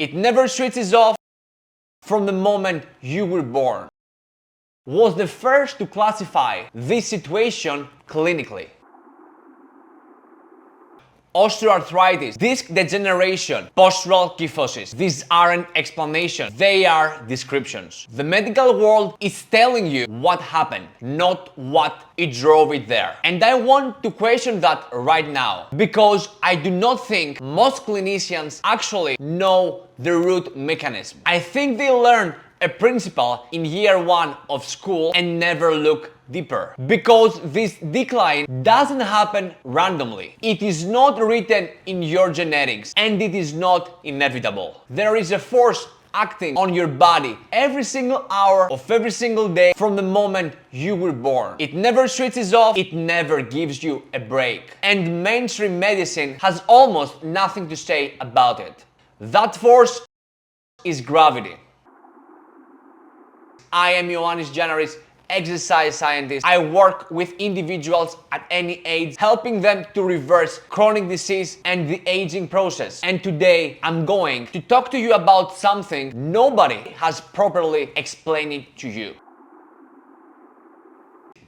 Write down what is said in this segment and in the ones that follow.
It never switches off from the moment you were born. Was the first to classify this situation clinically. Osteoarthritis, disc degeneration, postural kyphosis. These aren't explanations, they are descriptions. The medical world is telling you what happened, not what it drove it there. And I want to question that right now, because I do not think most clinicians actually know the root mechanism. I think they learn a principle in year 1 of school and never look deeper. Because this decline doesn't happen randomly. It is not written in your genetics and it is not inevitable. There is a force acting on your body every single hour of every single day from the moment you were born. It never switches off, it never gives you a break. And mainstream medicine has almost nothing to say about it. That force is gravity. I am Ioannis.Giannaris, exercise scientist. I work with individuals at any age, helping them to reverse chronic disease and the aging process. And today, I'm going to talk to you about something nobody has properly explained it to you.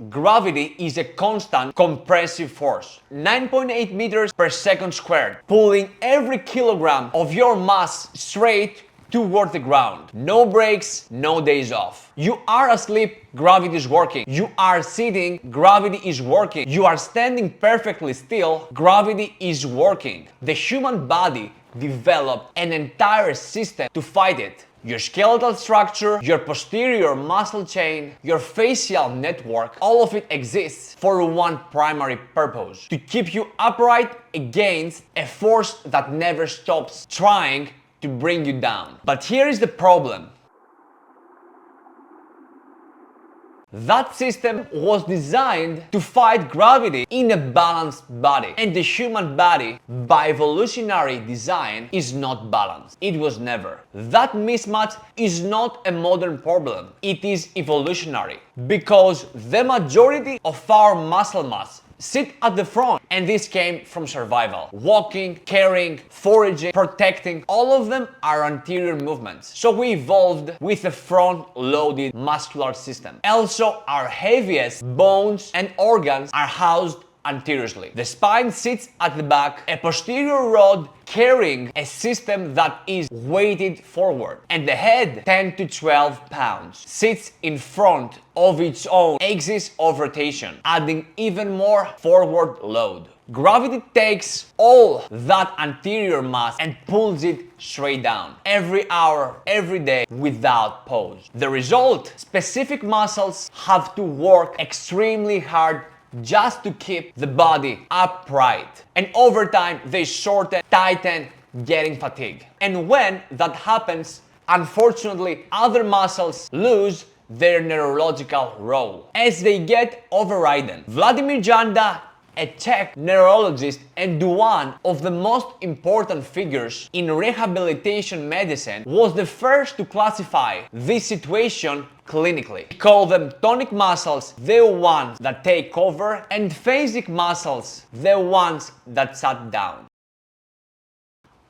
Gravity is a constant compressive force, 9.8 meters per second squared, pulling every kilogram of your mass straight toward the ground. No breaks, no days off. You are asleep, gravity is working. You are sitting, gravity is working. You are standing perfectly still, gravity is working. The human body developed an entire system to fight it. Your skeletal structure, your posterior muscle chain, your facial network, all of it exists for one primary purpose: to keep you upright against a force that never stops trying to bring you down. But here is the problem. That system was designed to fight gravity in a balanced body. And the human body, by evolutionary design, is not balanced. It was never. That mismatch is not a modern problem. It is evolutionary. Because the majority of our muscle mass sit at the front, and this came from survival. Walking, carrying, foraging, protecting, all of them are anterior movements. So we evolved with a front-loaded muscular system. Also, our heaviest bones and organs are housed anteriously. The spine sits at the back, a posterior rod carrying a system that is weighted forward, and the head, 10 to 12 pounds, sits in front of its own axis of rotation, adding even more forward load. Gravity takes all that anterior mass and pulls it straight down, every hour, every day, without pause. The result? Specific muscles have to work extremely hard just to keep the body upright. And over time, they shorten, tighten, getting fatigue. And when that happens, unfortunately, other muscles lose their neurological role as they get overridden. Vladimir Janda, a Czech neurologist and one of the most important figures in rehabilitation medicine, was the first to classify this situation clinically. We call them tonic muscles, the ones that take over, and phasic muscles, the ones that shut down.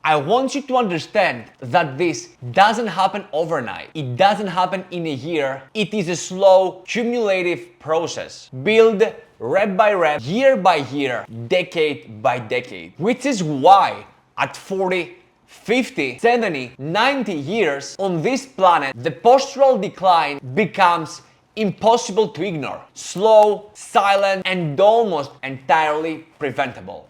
I want you to understand that this doesn't happen overnight. It doesn't happen in a year. It is a slow, cumulative process. Build rep by rep, year by year, decade by decade. Which is why at 40, 50, 70, 90 years on this planet, the postural decline becomes impossible to ignore. Slow, silent, and almost entirely preventable.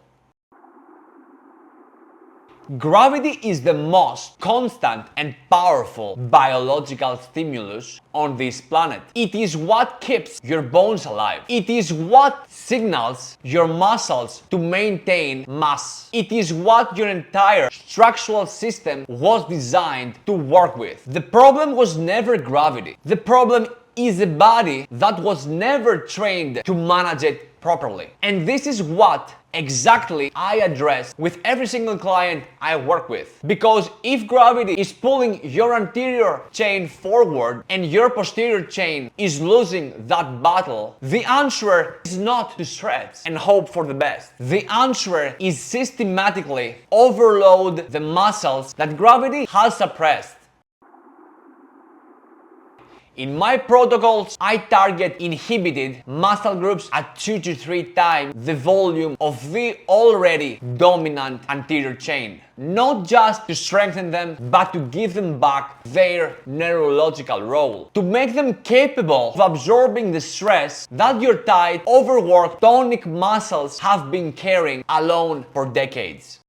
Gravity is the most constant and powerful biological stimulus on this planet. It is what keeps your bones alive. It is what signals your muscles to maintain mass. It is what your entire structural system was designed to work with. The problem was never gravity. The problem is a body that was never trained to manage it properly. And this is what exactly I address with every single client I work with. Because if gravity is pulling your anterior chain forward and your posterior chain is losing that battle, the answer is not to stretch and hope for the best. The answer is systematically overload the muscles that gravity has suppressed. In my protocols, I target inhibited muscle groups at 2 to 3 times the volume of the already dominant anterior chain. Not just to strengthen them, but to give them back their neurological role. To make them capable of absorbing the stress that your tight, overworked, tonic muscles have been carrying alone for decades.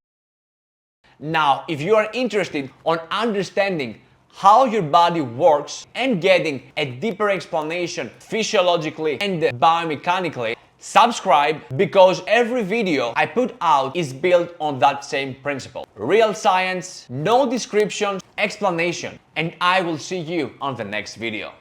Now, if you are interested on understanding how your body works and getting a deeper explanation physiologically and biomechanically, subscribe, because every video I put out is built on that same principle. Real science, no description, explanation, and I will see you on the next video.